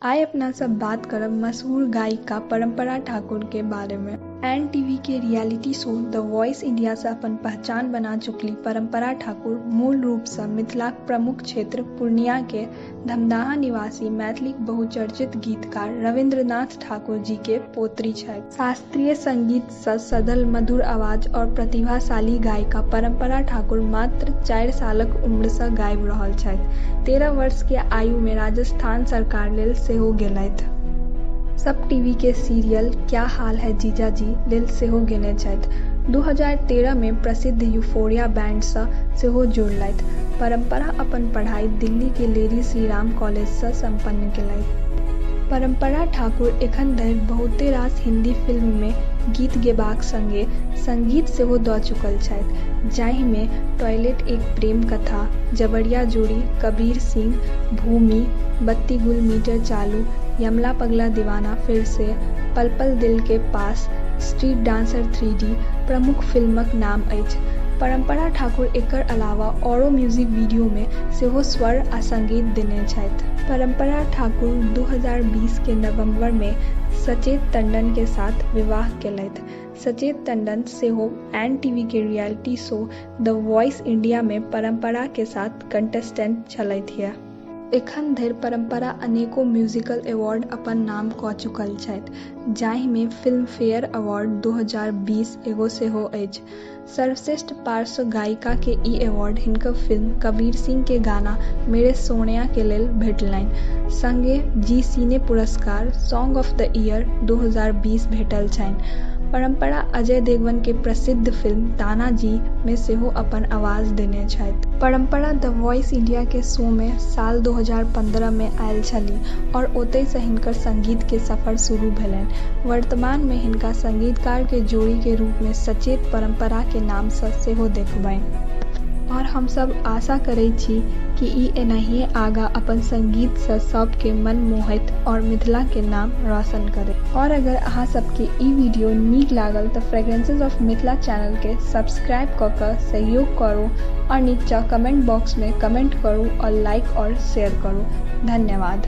आइ अपना सब बात करब मशहूर गायिका परंपरा ठाकुर के बारे में। एनटीवी के reality show the voice India से अपन पहचान बना चुकली परंपरा ठाकुर मूल रूप से मिथिलाक प्रमुख क्षेत्र पूर्णिया के धमदाहा निवासी मैथिलीक बहुचर्चित गीतकार रविंद्रनाथ ठाकुर जी के पोत्री छथि। शास्त्रीय संगीत से सधल मधुर आवाज और प्रतिभाशाली गायिका परंपरा ठाकुर मात्र 4 सालक उम्र से गाबि रहल छथि। 13 वर्ष के आयु में राजस्थान सरकार लेल सेहो गेलथि। सब टीवी के सीरियल क्या हाल है जीजा जी लेल सेहो गेने छथि। 2013 में प्रसिद्ध यूफोरिया बैंड से सेहो जुड़लथि। परंपरा अपन पढ़ाई दिल्ली के लेडी श्री राम कॉलेज से संपन्न केलथि। परंपरा ठाकुर एखन धरि बहुते रास हिंदी फिल्म में गीत गेबाक संगे संगीत सेहो दऽ चुकल छथि, जाहि में टॉयलेट एक प्रेम कथा, जबरिया जोड़ी, कबीर सिंह, भूमि, बत्ती गुल मीटर चालू, यमला पगला दीवाना फिर से, पल पल दिल के पास, स्ट्रीट डांसर 3D प्रमुख फिल्मक नाम अछि। परंपरा ठाकुर एकर अलावा औरो म्यूजिक वीडियो में सेहो स्वर आ संगीत देने छथि। परंपरा ठाकुर 2020 के नवंबर में सचेत टंडन के साथ विवाह केलथि। सचेत टंडन सेहो एनटीवी के reality show the voice India में परंपरा के साथ कंटेस्टेंट छलथि। एखन धरि परंपरा अनेको म्यूजिकल अवार्ड अपन नाम कऽ चुकल छथि, जाहि में फिल्म फेयर अवार्ड 2020 एगो सेहो अछि। सर्वश्रेष्ठ पार्श्व गायिका के ई अवार्ड हिनकर फिल्म कबीर सिंह के गाना मेरे सोनिया के लेल भेटलनि। संगे जी सिने पुरस्कार सॉन्ग ऑफ द ईयर 2020 भेटल छनि। परंपरा अजय देवगन के प्रसिद्ध फिल्म तानाजी में सेहो अपन आवाज देने छथि। परंपरा द वॉइस इंडिया के शो में साल 2015 में आयल छली और ओतय से हिनकर संगीत के सफर शुरू भेलनि। वर्तमान में हिनका संगीतकार के जोड़ी के रूप में सचेत परंपरा के नाम से सेहो देखबनि। और हम सब आशा करै छी कि ई एनाहिए आगा अपन संगीत से सबके मन मोहित और मिथिला के नाम रोशन करे। और अगर अहाँ सबके ई वीडियो नीक लागल तो फ्रेग्रेंसेस ऑफ मिथिला चैनल के सब्सक्राइब कऽ कऽ सहयोग करू और नीचा कमेंट बॉक्स में कमेंट करू और लाइक और शेयर करू। धन्यवाद।